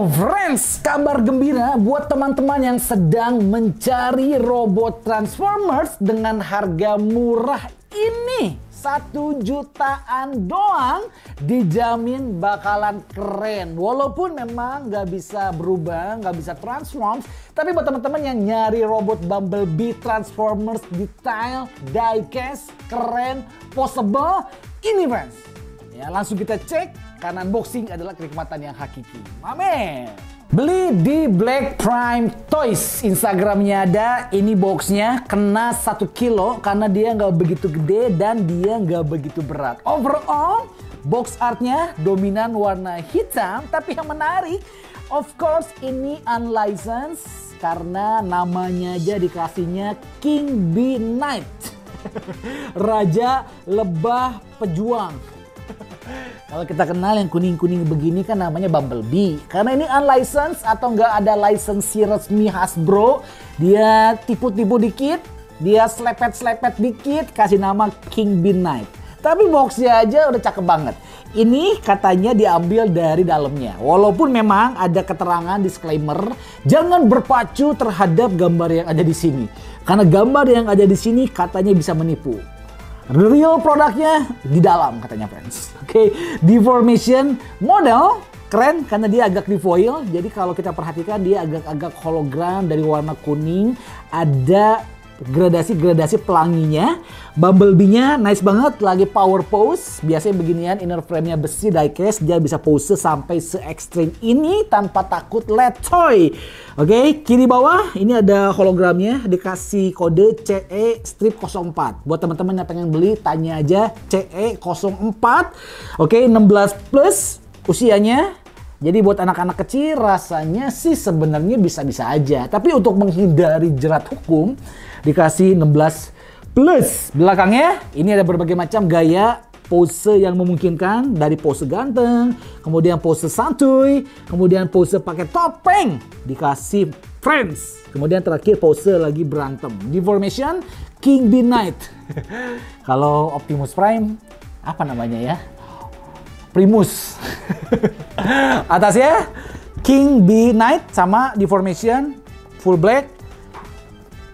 Friends, kabar gembira buat teman-teman yang sedang mencari robot Transformers dengan harga murah ini. 1 jutaan doang dijamin bakalan keren. Walaupun memang nggak bisa berubah, nggak bisa transform. Tapi buat teman-teman yang nyari robot Bumblebee Transformers detail, diecast, keren, possible, ini friends. Ya, langsung kita cek karena unboxing adalah kenikmatan yang hakiki. Amin. Beli di Black Prime Toys, Instagramnya ada. Ini boxnya kena 1 kilo karena dia nggak begitu gede dan dia nggak begitu berat. Overall, box artnya dominan warna hitam. Tapi yang menarik, of course ini unlicensed karena namanya aja dikasihnya King Bee Knight. Raja Lebah Pejuang. Kalau kita kenal yang kuning-kuning begini kan namanya Bumblebee. Karena ini unlicensed atau nggak ada lisensi resmi Hasbro. Dia tipu-tipu dikit, dia selepet-selepet dikit, kasih nama King Bee Knight. Tapi boxnya aja udah cakep banget. Ini katanya diambil dari dalamnya. Walaupun memang ada keterangan disclaimer, jangan berpacu terhadap gambar yang ada di sini. Karena gambar yang ada di sini katanya bisa menipu. Real produknya di dalam katanya friends. Oke, deformation model keren karena dia agak di foil. Jadi kalau kita perhatikan dia agak-agak hologram dari warna kuning. Ada gradasi-gradasi pelanginya. Bumblebee-nya nice banget, lagi power pose. Biasanya beginian, inner frame-nya besi diecast. Dia bisa pose sampai se-ekstrim ini tanpa takut letoy. Oke, kiri bawah ini ada hologramnya. Dikasih kode CE strip 04. Buat teman-teman yang pengen beli, tanya aja CE 04. Oke, 16 plus usianya. Jadi buat anak-anak kecil rasanya sih sebenarnya bisa-bisa aja. Tapi untuk menghindari jerat hukum, dikasih 16 plus. Belakangnya ini ada berbagai macam gaya pose yang memungkinkan. Dari pose ganteng, kemudian pose santuy, kemudian pose pakai topeng, dikasih friends. Kemudian terakhir pose lagi berantem. Deformation King Bee Knight. Kalau Optimus Prime apa namanya ya? Primus. Atasnya King Bee Knight sama deformation full black.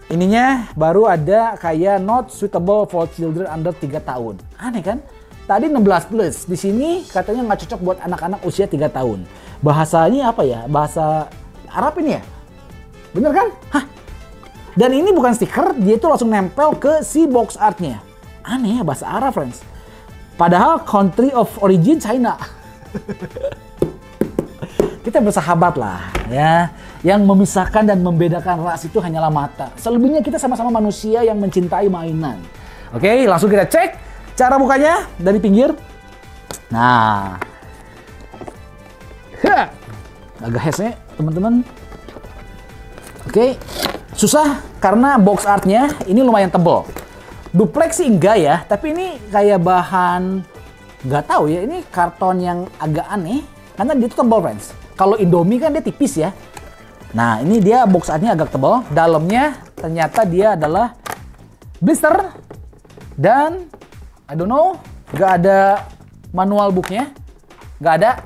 Ininya baru ada kayak not suitable for children under 3 tahun. Aneh kan? Tadi 16 plus. Di sini katanya nggak cocok buat anak-anak usia 3 tahun. Bahasanya apa ya? Bahasa Arab ini ya? Bener kan? Hah? Dan ini bukan stiker, dia itu langsung nempel ke si box artnya. Aneh ya bahasa Arab friends. Padahal country of origin China. Kita bersahabat lah ya. Yang memisahkan dan membedakan ras itu hanyalah mata. Selebihnya kita sama-sama manusia yang mencintai mainan. Oke, langsung kita cek cara bukanya dari pinggir. Nah. Agak hese teman-teman. Oke. Susah karena box artnya ini lumayan tebal. Duplex sih enggak ya, tapi ini kayak bahan nggak tahu ya, ini karton yang agak aneh karena dia itu tebal friends. Kalau Indomie kan dia tipis ya. Nah ini dia box artnya agak tebal. Dalamnya ternyata dia adalah blister dan I don't know, nggak ada manual booknya, nggak ada,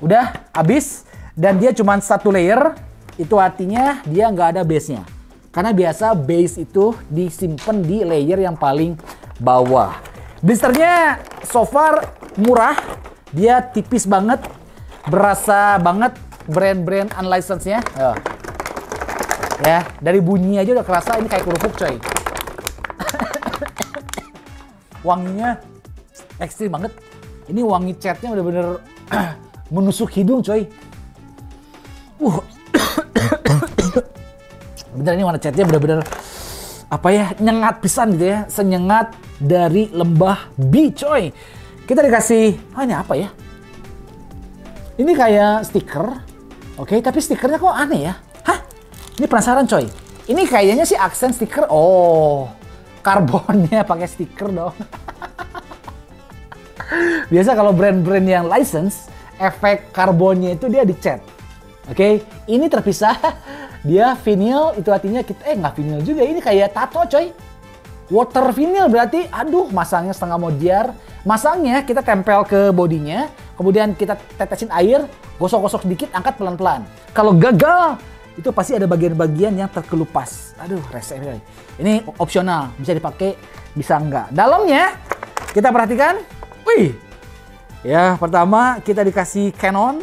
udah habis dan dia cuma 1 layer. Itu artinya dia nggak ada base-nya. Karena biasa base itu disimpan di layer yang paling bawah. Blisternya so far murah. Dia tipis banget. Berasa banget brand-brand unlicensed-nya. Ya, dari bunyi aja udah kerasa ini kayak kerupuk coy. Wanginya ekstrim banget. Ini wangi catnya bener-bener menusuk hidung coy. Bener ini warna catnya bener-bener apa ya, nyengat pisan gitu ya, senyengat dari lembah bee coy. Kita dikasih, ini apa ya? Ini kayak stiker, oke, tapi stikernya kok aneh ya? Hah? Ini penasaran coy. Ini kayaknya sih aksen stiker. Oh, karbonnya pakai stiker dong. Biasa kalau brand-brand yang license, efek karbonnya itu dia dicat. Oke, ini terpisah. Dia vinyl, itu artinya kita nggak vinyl juga, ini kayak tato coy. Water vinyl berarti, aduh, masangnya setengah modiar. Masangnya kita tempel ke bodinya, kemudian kita tetesin air, Gosok-gosok sedikit, angkat pelan-pelan. Kalau gagal, itu pasti ada bagian-bagian yang terkelupas. Aduh, rese. Ini opsional, bisa dipakai, bisa enggak. Dalamnya, kita perhatikan. Wih, ya pertama kita dikasih cannon.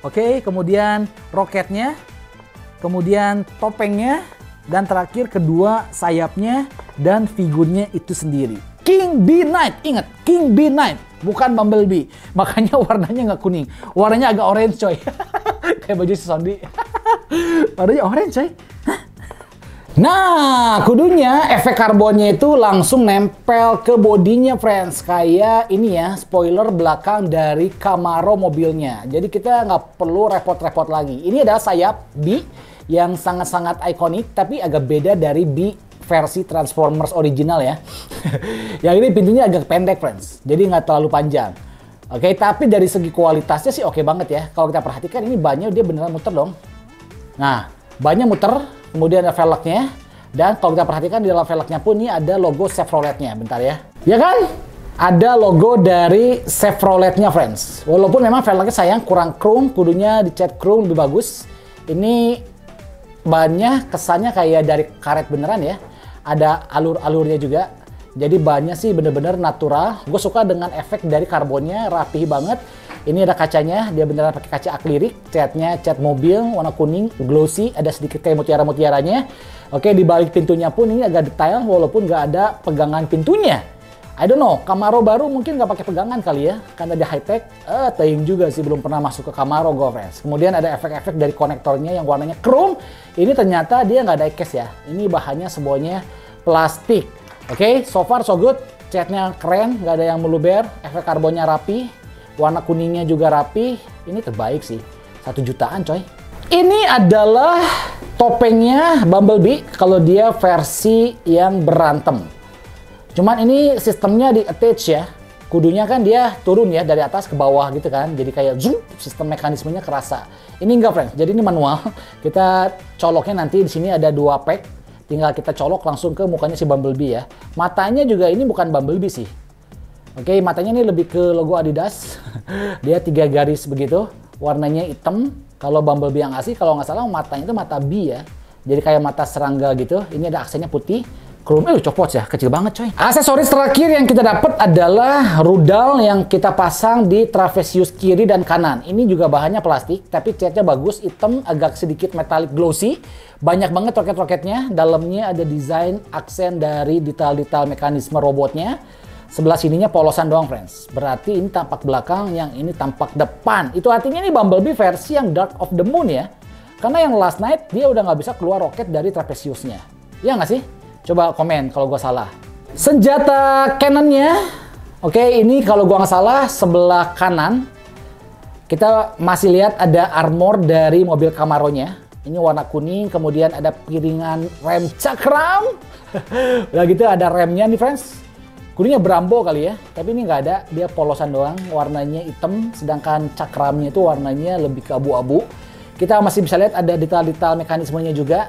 Oke, kemudian roketnya. Kemudian topengnya. Dan terakhir kedua sayapnya dan figurnya itu sendiri. King Bee Knight, ingat King Bee Knight, bukan Bumblebee. Makanya warnanya nggak kuning, warnanya agak orange coy. Kayak baju si Sondi. Warnanya orange coy. Nah, kudunya efek karbonnya itu langsung nempel ke bodinya friends. Kayak ini ya, spoiler belakang dari Camaro mobilnya. Jadi kita nggak perlu repot-repot lagi. Ini adalah sayap Bee yang sangat-sangat ikonik, tapi agak beda dari Bee versi Transformers original ya. Yang ini pintunya agak pendek friends, jadi nggak terlalu panjang. Oke, tapi dari segi kualitasnya sih oke banget ya. Kalau kita perhatikan ini bannya dia beneran muter dong. Nah, bannya muter, kemudian ada velgnya. Dan kalau kita perhatikan di dalam velgnya pun ini ada logo Chevrolet-nya. Bentar ya. Ya kan? Ada logo dari Chevrolet-nya friends. Walaupun memang velgnya sayang kurang chrome, kudunya dicat chrome lebih bagus. Ini bannya kesannya kayak dari karet beneran ya. Ada alur-alurnya juga. Jadi bannya sih bener-bener natural. Gue suka dengan efek dari karbonnya, rapih banget. Ini ada kacanya, dia beneran pakai kaca akrilik. Catnya cat mobil, warna kuning, glossy. Ada sedikit kayak mutiara-mutiaranya. Oke, di balik pintunya pun ini agak detail walaupun nggak ada pegangan pintunya. I don't know, Camaro baru mungkin nggak pakai pegangan kali ya, karena dia high tech. Teing juga sih, belum pernah masuk ke Camaro gue friends. Kemudian ada efek-efek dari konektornya yang warnanya chrome. Ini ternyata dia nggak diecast ya. Ini bahannya semuanya plastik. Oke, so far so good. Catnya keren, nggak ada yang meluber. Efek karbonnya rapi, warna kuningnya juga rapi. Ini terbaik sih, 1 jutaan coy. Ini adalah topengnya Bumblebee kalau dia versi yang berantem. Cuman ini sistemnya di attach ya. Kudunya kan dia turun ya dari atas ke bawah gitu kan. Jadi kayak zoom, sistem mekanismenya kerasa. Ini enggak friends, jadi ini manual. Kita coloknya nanti di sini ada 2 pack. Tinggal kita colok langsung ke mukanya si Bumblebee ya. Matanya juga ini bukan Bumblebee sih. Oke, matanya ini lebih ke logo Adidas. Dia 3 garis begitu. Warnanya hitam. Kalau Bumblebee yang asli kalau nggak salah matanya itu mata bee ya. Jadi kayak mata serangga gitu. Ini ada aksennya putih. Chrome, copot ya, kecil banget coy. Aksesoris terakhir yang kita dapat adalah rudal yang kita pasang di trapesius kiri dan kanan. Ini juga bahannya plastik, tapi catnya bagus, hitam, agak sedikit metallic glossy. Banyak banget roket-roketnya. Dalamnya ada desain aksen dari detail-detail mekanisme robotnya. Sebelah sininya polosan doang friends. Berarti ini tampak belakang, yang ini tampak depan. Itu artinya ini Bumblebee versi yang Dark of the Moon ya. Karena yang Last Night dia udah nggak bisa keluar roket dari trapesiusnya. Ya nggak sih? Coba komen kalau gua salah. Senjata cannonnya, oke, ini kalau gua nggak salah sebelah kanan kita masih lihat ada armor dari mobil Camaro-nya. Ini warna kuning, kemudian ada piringan rem cakram. Udah gitu ada remnya nih friends. Kuningnya Brembo kali ya, tapi ini nggak ada, dia polosan doang, warnanya hitam, sedangkan cakramnya itu warnanya lebih ke abu-abu. Kita masih bisa lihat ada detail-detail mekanismenya juga.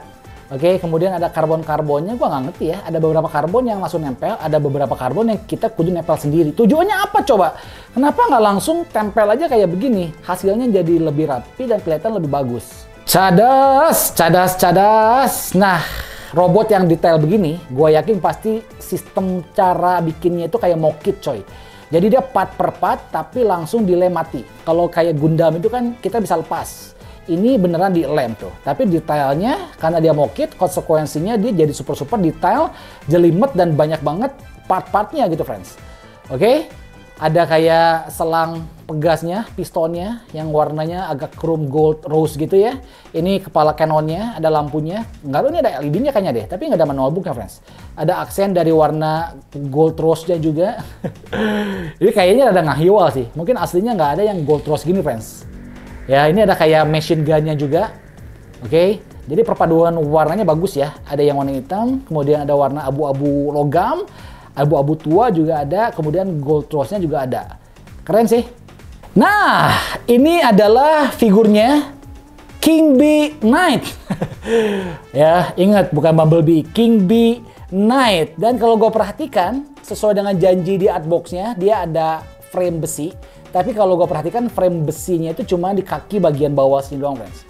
Oke, kemudian ada karbon-karbonnya, gua nggak ngerti ya. Ada beberapa karbon yang langsung nempel, ada beberapa karbon yang kita kudu nempel sendiri. Tujuannya apa coba? Kenapa nggak langsung tempel aja kayak begini? Hasilnya jadi lebih rapi dan kelihatan lebih bagus. Cadas, cadas, cadas. Nah, robot yang detail begini, gua yakin pasti sistem cara bikinnya itu kayak mock-kit coy. Jadi dia part per part, tapi langsung dilem mati. Kalau kayak Gundam itu kan kita bisa lepas. Ini beneran dilem tuh, tapi detailnya karena dia mock-kit, konsekuensinya dia jadi super detail, jelimet dan banyak banget part-partnya gitu friends. Oke, ada kayak selang pegasnya, pistonnya yang warnanya agak chrome gold rose gitu ya. Ini kepala cannonnya, ada lampunya, nggak tahu ini ada LED-nya kayaknya deh, tapi nggak ada manual booknya friends. Ada aksen dari warna gold rose-nya juga. Jadi kayaknya ada ngahiwal sih, mungkin aslinya nggak ada yang gold rose gini friends. Ya, ini ada kayak machine gun-nya juga. Oke, jadi perpaduan warnanya bagus ya. Ada yang warna hitam, kemudian ada warna abu-abu logam, abu-abu tua juga ada, kemudian gold rose-nya juga ada. Keren sih. Nah, ini adalah figurnya King Bee Knight. Ya, ingat bukan Bumblebee, King Bee Knight. Dan kalau gue perhatikan, sesuai dengan janji di artbox-nya, dia ada frame besi. Tapi kalau gue perhatikan frame besinya itu cuma di kaki bagian bawah sini doang, friends.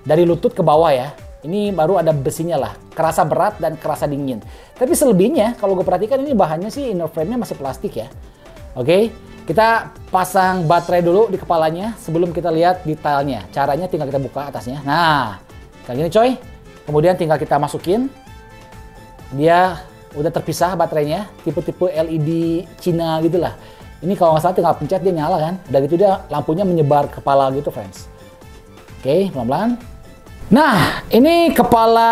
Dari lutut ke bawah ya. Ini baru ada besinya lah. Kerasa berat dan kerasa dingin. Tapi selebihnya kalau gue perhatikan ini bahannya sih inner frame-nya masih plastik ya. Oke, kita pasang baterai dulu di kepalanya sebelum kita lihat detailnya. Caranya tinggal kita buka atasnya. Nah, kayak gini coy. Kemudian tinggal kita masukin. Dia udah terpisah baterainya. Tipe-tipe LED Cina gitu lah. Ini kalau nggak salah tinggal pencet dia nyala kan. Udah gitu dia lampunya menyebar kepala gitu, friends. Oke, pelan-pelan. Nah, ini kepala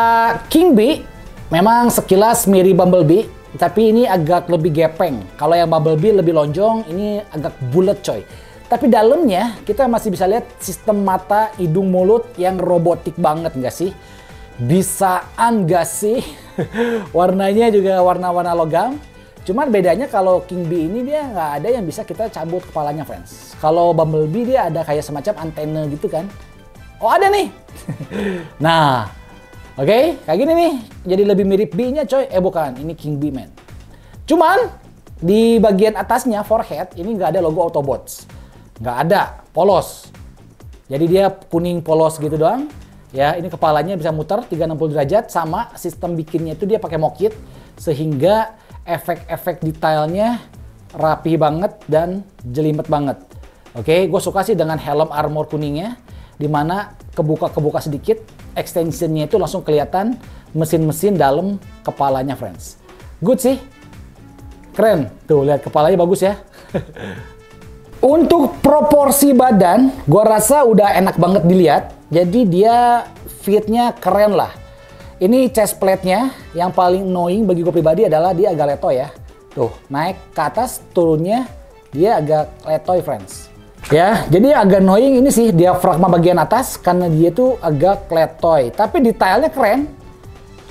King Bee. Memang sekilas mirip Bumblebee, tapi ini agak lebih gepeng. Kalau yang Bumblebee lebih lonjong, ini agak bulat coy. Tapi dalamnya kita masih bisa lihat sistem mata, hidung, mulut yang robotik banget nggak sih? Bisaan nggak sih? Warnanya juga warna-warna logam. Cuman bedanya kalau King Bee ini dia nggak ada yang bisa kita cabut kepalanya, friends. Kalau Bumblebee dia ada kayak semacam antena gitu kan. Oh ada nih. Nah, oke, kayak gini nih. Jadi lebih mirip Bee-nya coy. Bukan, ini King Bee man. Cuman di bagian atasnya forehead ini nggak ada logo Autobots. Nggak ada, polos. Jadi dia kuning polos gitu doang. Ya, ini kepalanya bisa muter 360 derajat, sama sistem bikinnya itu dia pakai mokit sehingga efek-efek detailnya rapi banget dan jelimet banget. Oke, gue suka sih dengan helm armor kuningnya, dimana kebuka-kebuka sedikit, extensionnya itu langsung kelihatan mesin-mesin dalam kepalanya, friends. Good sih, keren. Tuh lihat kepalanya bagus ya. Untuk proporsi badan, gue rasa udah enak banget dilihat. Jadi dia fitnya keren lah. Ini chest plate-nya yang paling annoying bagi gue pribadi adalah dia agak letoy ya. Tuh, naik ke atas, turunnya dia agak letoy, friends. Ya, jadi agak annoying ini sih diafragma bagian atas karena dia tuh agak letoy. Tapi detailnya keren.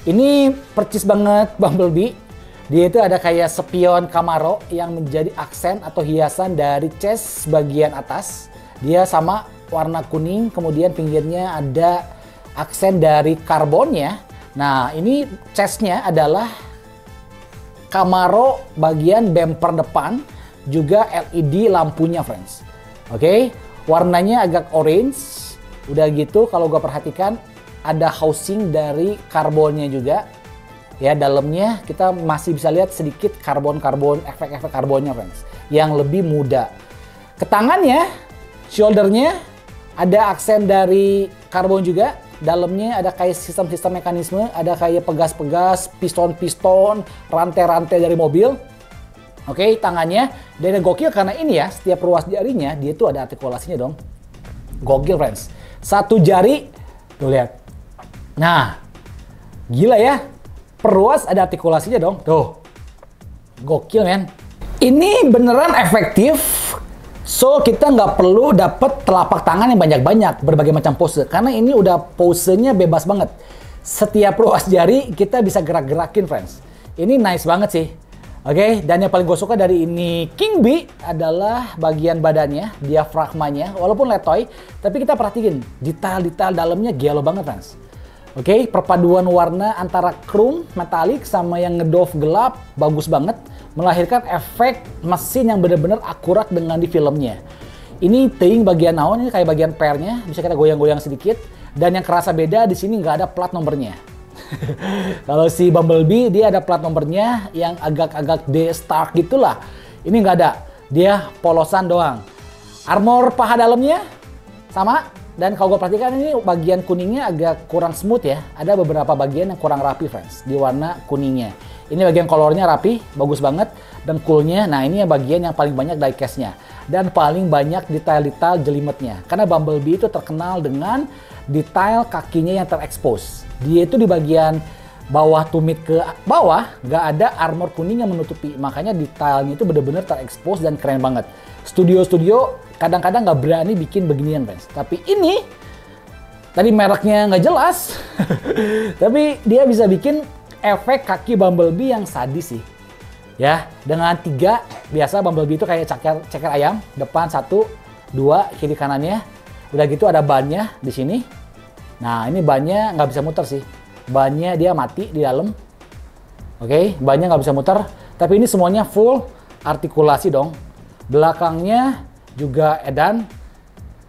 Ini percis banget Bumblebee. Dia itu ada kayak spion Camaro yang menjadi aksen atau hiasan dari chest bagian atas. Dia sama warna kuning, kemudian pinggirnya ada aksen dari karbonnya. Nah, ini chestnya adalah Camaro bagian bumper depan, juga LED lampunya, friends. Oke, warnanya agak orange. Udah gitu, kalau gue perhatikan ada housing dari karbonnya juga. Ya, dalamnya kita masih bisa lihat sedikit karbon-karbon, efek-efek karbonnya, friends, yang lebih muda. Ke tangannya, shouldernya ada aksen dari karbon juga. Dalamnya ada kayak sistem-sistem mekanisme, ada kayak pegas-pegas, piston-piston, rantai-rantai dari mobil. Oke, tangannya dan gokil karena ini ya, setiap ruas jarinya dia tuh ada artikulasinya dong. Gokil, friends. Satu jari, tuh lihat. Nah, gila ya. Perluas ada artikulasinya dong. Tuh. Gokil, men. Ini beneran efektif. So, kita nggak perlu dapet telapak tangan yang banyak-banyak berbagai macam pose. Karena ini udah posenya bebas banget. Setiap ruas jari kita bisa gerak-gerakin, friends. Ini nice banget sih. Oke, dan yang paling gue suka dari ini King Bee adalah bagian badannya, diafragmanya. Walaupun letoy, tapi kita perhatiin detail-detail dalamnya gelo banget, friends. Oke, perpaduan warna antara chrome, metalik, sama yang ngedove gelap, bagus banget. Melahirkan efek mesin yang benar-benar akurat dengan di filmnya. Ini teing bagian naon, ini kayak bagian pernya, bisa kita goyang-goyang sedikit. Dan yang kerasa beda, di sini nggak ada plat nomornya. Kalau si Bumblebee, dia ada plat nomornya yang agak-agak D-Stark gitulah. Ini nggak ada, dia polosan doang. Armor paha dalamnya sama. Dan kalau gue perhatikan ini bagian kuningnya agak kurang smooth ya. Ada beberapa bagian yang kurang rapi, friends, di warna kuningnya. Ini bagian kolornya rapi, bagus banget. Dengkulnya, nah ini bagian yang paling banyak diecast-nya. Dan paling banyak detail-detail jelimetnya. Karena Bumblebee itu terkenal dengan detail kakinya yang terekspos. Dia itu di bagian bawah tumit ke bawah, nggak ada armor kuning yang menutupi. Makanya detailnya itu benar-benar terekspos dan keren banget. Studio-studio kadang-kadang nggak berani bikin beginian, friends. Tapi ini, tadi mereknya nggak jelas. Tapi dia bisa bikin efek kaki Bumblebee yang sadis sih. Ya, dengan 3, biasa Bumblebee itu kayak ceker ayam, depan 1, 2, kiri kanannya. Udah gitu ada bannya di sini. Nah, ini bannya nggak bisa muter sih. Bannya dia mati di dalam. Oke, bannya nggak bisa muter. Tapi ini semuanya full artikulasi dong. Belakangnya juga edan.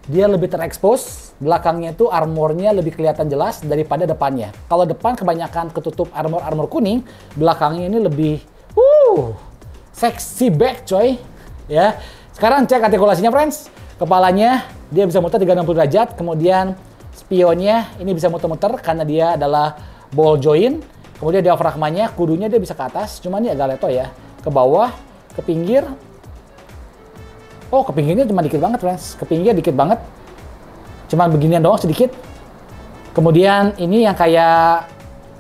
Dia lebih terekspos, belakangnya itu armornya lebih kelihatan jelas daripada depannya. Kalau depan kebanyakan ketutup armor kuning, belakangnya ini lebih sexy back coy. Ya. Sekarang cek artikulasinya friends. Kepalanya dia bisa muter 360 derajat, kemudian spionnya ini bisa muter-muter karena dia adalah ball joint. Kemudian diafragmanya, kudunya dia bisa ke atas, cuman ini agak leto ya. Ke bawah, ke pinggir. Oh, ke pinggirnya cuma dikit banget, friends. Ke pinggir dikit banget. Cuma beginian doang sedikit. Kemudian ini yang kayak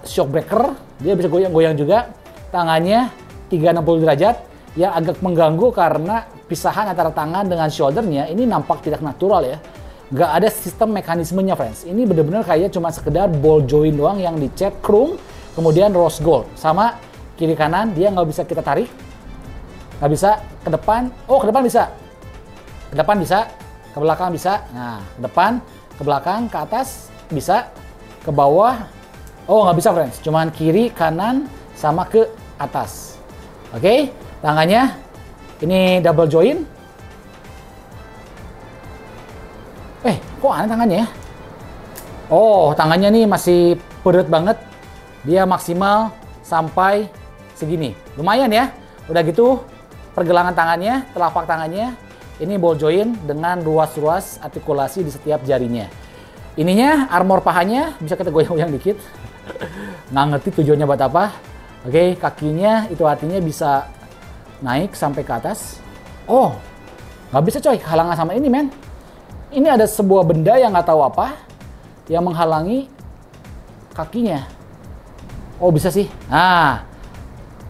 shockbreaker, dia bisa goyang-goyang juga. Tangannya 360 derajat yang agak mengganggu karena pisahan antara tangan dengan shouldernya ini nampak tidak natural ya. Nggak ada sistem mekanismenya, friends. Ini benar-benar kayak cuma sekedar ball joint doang yang dicat chrome, kemudian rose gold. Sama kiri kanan dia nggak bisa kita tarik. Nggak bisa ke depan. Oh, ke depan bisa. Ke depan bisa, ke belakang bisa. Nah, ke depan, ke belakang, ke atas bisa, ke bawah. Oh, nggak bisa, friends. Cuman kiri, kanan, sama ke atas. Oke, tangannya ini double joint. Kok aneh tangannya ya? Oh, tangannya nih masih padat banget. Dia maksimal sampai segini. Lumayan ya. Udah gitu, pergelangan tangannya, telapak tangannya, ini ball joint dengan ruas-ruas artikulasi di setiap jarinya. Ininya, armor pahanya, bisa kita goyang-goyang dikit. Nggak ngerti tujuannya buat apa. Oke, kakinya itu artinya bisa naik sampai ke atas. Oh, nggak bisa coy, halangan sama ini men. Ini ada sebuah benda yang nggak tahu apa, yang menghalangi kakinya. Oh, bisa sih. Nah,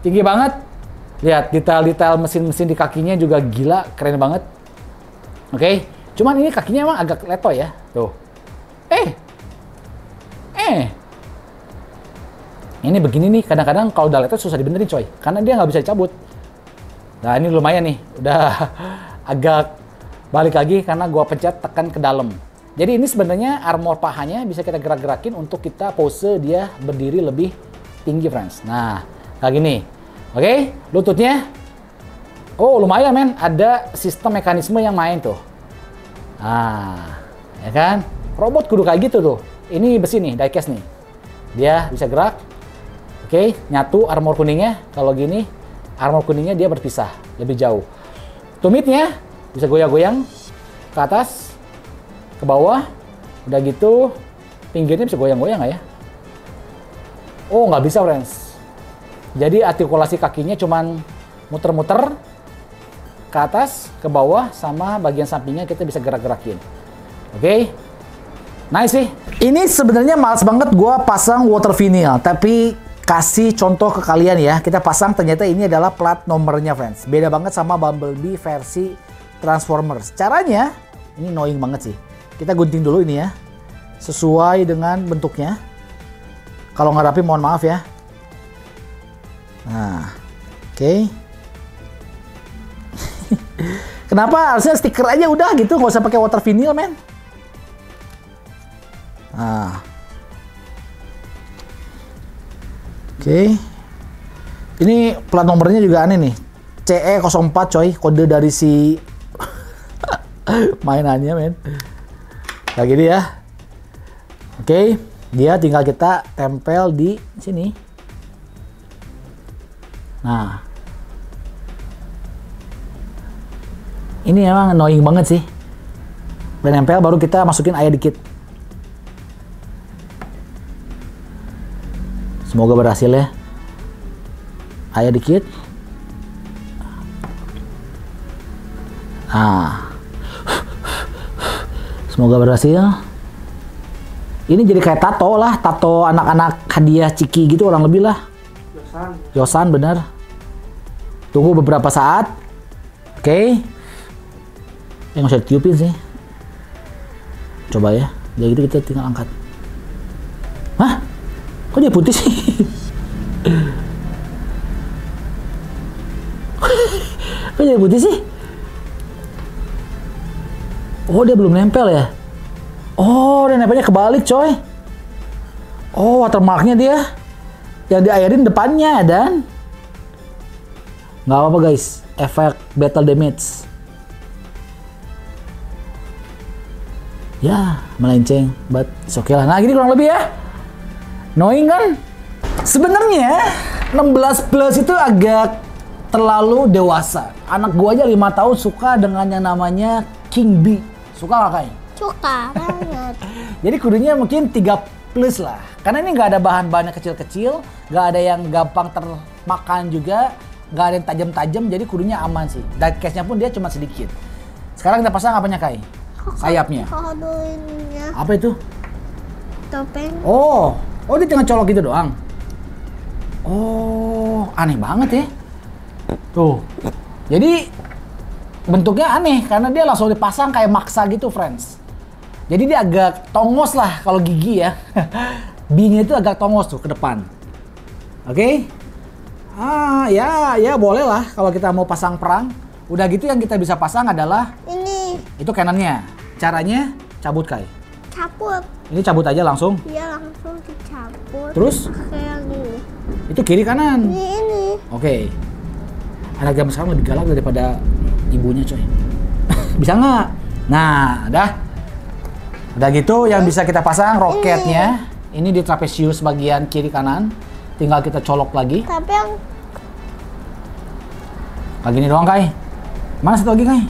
tinggi banget. Lihat, detail-detail mesin-mesin di kakinya juga gila, keren banget. Oke, cuman ini kakinya emang agak leto ya. Tuh. Ini begini nih, kadang-kadang kalau udah leto susah dibenerin coy. Karena dia nggak bisa dicabut. Nah, ini lumayan nih. Udah agak balik lagi karena gua pencet tekan ke dalam. Jadi ini sebenarnya armor pahanya bisa kita gerak-gerakin untuk kita pose dia berdiri lebih tinggi, friends. Nah, kayak gini. Oke, lututnya. Oh, lumayan men, ada sistem mekanisme yang main tuh. Nah, ya kan? Robot kudu kayak gitu tuh. Ini besi nih, diecast nih. Dia bisa gerak. Oke, nyatu armor kuningnya. Kalau gini, armor kuningnya dia berpisah, lebih jauh. Tumitnya bisa goyang-goyang ke atas, ke bawah. Udah gitu, pinggirnya bisa goyang-goyang nggak ya? Oh, nggak bisa, friends. Jadi artikulasi kakinya cuman muter-muter ke atas, ke bawah, sama bagian sampingnya kita bisa gerak-gerakin. Oke, nice sih. Ini sebenarnya males banget gua pasang water vinyl, tapi kasih contoh ke kalian ya. Kita pasang, ternyata ini adalah plat nomornya, friends. Beda banget sama Bumblebee versi Transformers. Caranya, ini annoying banget sih. Kita gunting dulu ini ya, sesuai dengan bentuknya. Kalau nggak rapi mohon maaf ya. Nah, oke. Kenapa harusnya stiker aja udah gitu, nggak usah pakai water vinyl men. Nah, oke. Ini plat nomornya juga aneh nih, CE04 coy, kode dari si mainannya men. Kayak gini ya. Oke, dia tinggal kita tempel di sini. Nah, ini emang annoying banget sih. Udah nempel, baru kita masukin air dikit. Semoga berhasil ya. Air dikit. Nah, semoga berhasil. Ini jadi kayak tato lah, tato anak-anak hadiah Ciki gitu orang lebih lah. Yosan bener. Tunggu beberapa saat. Oke. Nggak usah ditiupin sih. Coba ya. Jadi gitu kita tinggal angkat. Hah? Kok dia putih sih? Kok dia putih sih? Oh, dia belum nempel ya? Oh, dia nempelnya kebalik coy. Oh, watermarknya dia yang diairin depannya dan nggak apa-apa guys, efek battle damage. Ya, melenceng, but it's okay lah. Nah, gini kurang lebih ya. Knowing kan? Sebenarnya 16 plus itu agak terlalu dewasa. Anak gua aja 5 tahun suka dengan yang namanya King Bee. Suka nggak, Kai? Suka banget. Jadi kudunya mungkin 3 plus lah. Karena ini nggak ada bahan-bahan yang kecil-kecil, nggak ada yang gampang termakan juga, nggak ada yang tajam-tajam, jadi kudunya aman sih. Dan case-nya pun dia cuma sedikit. Sekarang kita pasang apanya, Kai? Sayapnya. Kodonya. Apa itu? Topeng. Oh, dia tinggal colok gitu doang. Oh, aneh banget ya. Tuh. Jadi bentuknya aneh karena dia langsung dipasang kayak maksa gitu, friends. Jadi dia agak tongos lah kalau gigi ya. Bee-nya itu agak tongos tuh ke depan. Oke? Ya boleh lah kalau kita mau pasang perang. Udah gitu yang kita bisa pasang adalah Ini. itu cannon-nya. Caranya cabut, Kai. Cabut. Ini cabut aja langsung. Dia langsung dicabut. Terus? Kayak gini. Itu kiri kanan. Ini. Oke. Anak zaman sekarang lebih galak daripada ibunya, coy. Bisa nggak? Nah, udah gitu yang bisa kita pasang roketnya. Ini di trapesius bagian kiri kanan. Tinggal kita colok lagi. Tapi yang Kayak gini doang, Kai. Mana satu lagi, Kai?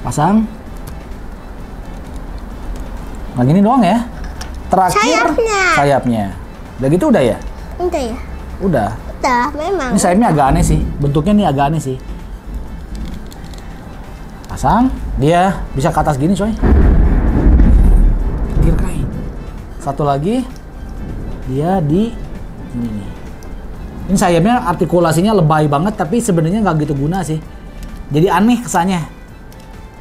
Pasang. Kayak gini doang ya. Terakhir sayapnya. Udah gitu udah ya? udah ya? Udah. Udah, memang. Ini sayapnya agak aneh sih. Bentuknya nih agak aneh sih. Pasang. Dia bisa ke atas gini, coy. Terakhir, Kai. Satu lagi. Dia di ini nih. Ini sayapnya artikulasinya lebay banget, tapi sebenarnya nggak gitu guna sih. Jadi aneh kesannya.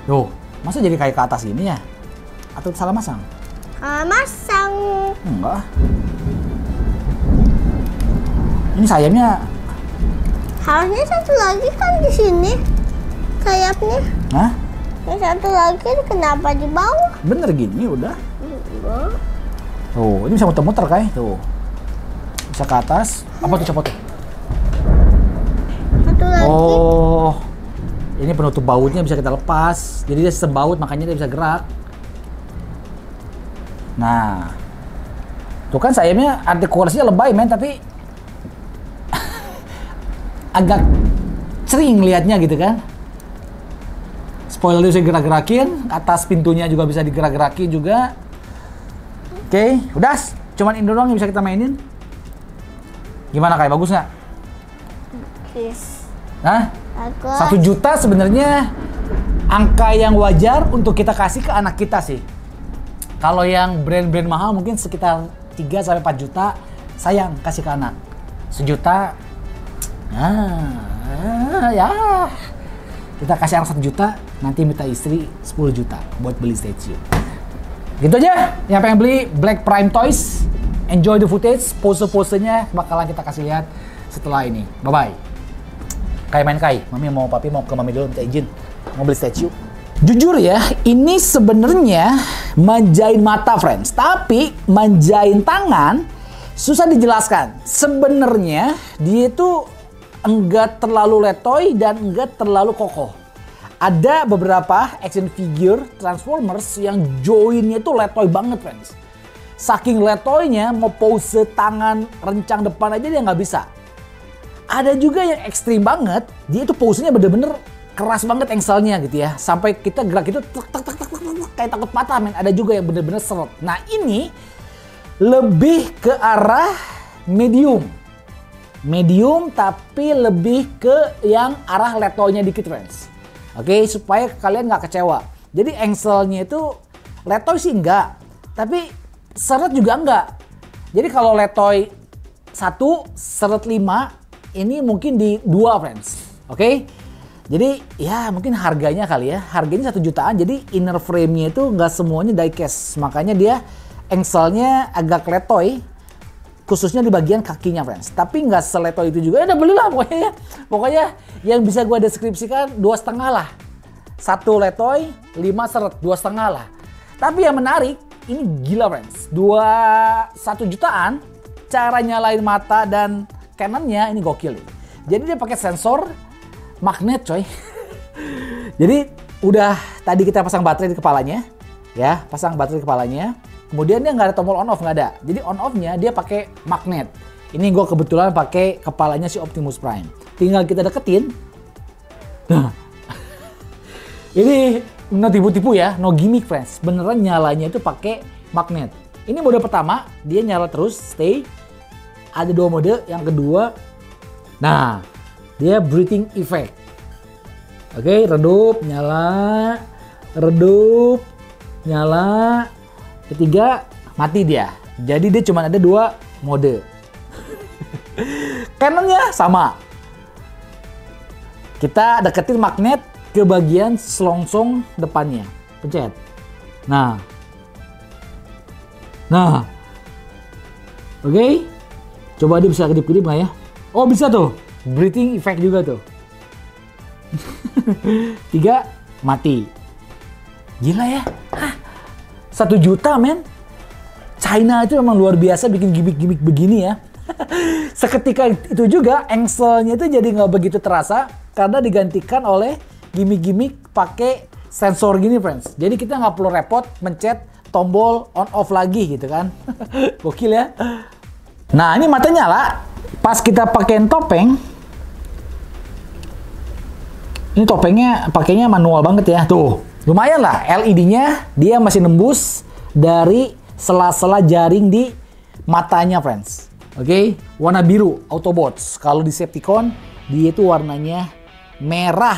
Tuh, masa jadi kayak ke atas gini ya? Atau salah masang? Masang. Enggak. Ini sayapnya. Harusnya satu lagi kan di sini. Sayapnya. Hah? Yang satu lagi kenapa di bawah? Bener gini udah. Enggak. Tuh, ini bisa muter-muter, Kai. Tuh. Bisa ke atas. Apa tuh, copot tuh? Satu lagi. Oh. Ini penutup bautnya bisa kita lepas. Jadi dia sistem baut, makanya dia bisa gerak. Nah. Tuh kan sayapnya artikulasinya lebay, men, tapi agak sering lihatnya gitu kan. Spoiler bisa gerak-gerakin, atas pintunya juga bisa digerak-gerakin juga. Oke, udah. Cuman ini doang yang bisa kita mainin. Gimana, Kai? Bagus nggak? Yes. Hah? Bagus. 1 juta sebenarnya angka yang wajar untuk kita kasih ke anak kita sih. Kalau yang brand-brand mahal mungkin sekitar 3-4 juta, sayang kasih ke anak. 1 juta, ya. Kita kasih anak 1 juta, nanti minta istri 10 juta buat beli statue. Gitu aja, yang pengen beli Black Prime Toys, enjoy the footage, pose-posenya bakalan kita kasih lihat setelah ini. Bye-bye. Kai main, Kai. Mami mau, papi mau ke mami dulu minta izin. Mau beli statue. Jujur ya, ini sebenarnya manjain mata, friends. Tapi manjain tangan susah dijelaskan. Sebenarnya dia itu enggak terlalu letoy dan enggak terlalu kokoh. Ada beberapa action figure Transformers yang joinnya itu letoy banget, friends. Saking letoynya, mau pose tangan rencang depan aja dia nggak bisa. Ada juga yang ekstrim banget, dia itu posenya bener-bener keras banget engselnya gitu ya. Sampai kita gerak itu kayak takut patah, men. Ada juga yang bener-bener seret. Nah ini lebih ke arah medium. Medium tapi lebih ke yang arah letoynya dikit, friends. Oke, supaya kalian nggak kecewa. Jadi engselnya itu letoy sih enggak, tapi seret juga enggak. Jadi kalau letoy 1, seret 5, ini mungkin di 2, friends. Oke? Jadi ya mungkin harganya kali ya. Harganya 1 jutaan, jadi inner frame-nya itu nggak semuanya diecast. Makanya dia engselnya agak letoy. Khususnya di bagian kakinya, friends. Tapi nggak seletoy itu juga. Ya udah belilah pokoknya ya. Pokoknya yang bisa gue deskripsikan 2,5 lah. 1 letoy, 5 seret, 2,5 lah. Tapi yang menarik, ini gila, friends. 1 jutaan, cara nyalain mata dan cannon-nya ini gokil. Jadi dia pakai sensor magnet, coy. Jadi udah tadi kita pasang baterai di kepalanya. Ya, pasang baterai kepalanya. Kemudian dia nggak ada tombol on off, nggak ada. Jadi on off-nya dia pakai magnet. Ini gue kebetulan pakai kepalanya si Optimus Prime. Tinggal kita deketin. Nah, ini no tipu-tipu ya, no gimmick friends. Beneran nyalanya itu pakai magnet. Ini mode pertama, dia nyala terus, stay. Ada 2 mode, yang kedua, nah, dia breathing effect. Oke, redup, nyala, redup, nyala. Ketiga, mati dia. Jadi dia cuma ada 2 mode. Canonnya sama. Kita deketin magnet ke bagian selongsong depannya. Pencet. Nah. Oke. Coba dia bisa kedip-kedip nggak ya? Oh, bisa tuh. Breathing effect juga tuh. 3, mati. Gila ya. 1 juta men. China itu memang luar biasa bikin gimmick-gimmick begini ya. Seketika itu juga engselnya itu jadi nggak begitu terasa karena digantikan oleh gimmick-gimmick pakai sensor gini friends. Jadi kita nggak perlu repot mencet tombol on off lagi gitu kan. Gokil ya. Nah ini mata nyala. Pas kita pakein topeng. Ini topengnya pakainya manual banget ya. Tuh lumayan lah LED-nya dia masih nembus dari sela-sela jaring di matanya friends. Oke, warna biru Autobots. Kalau Decepticon dia itu warnanya merah.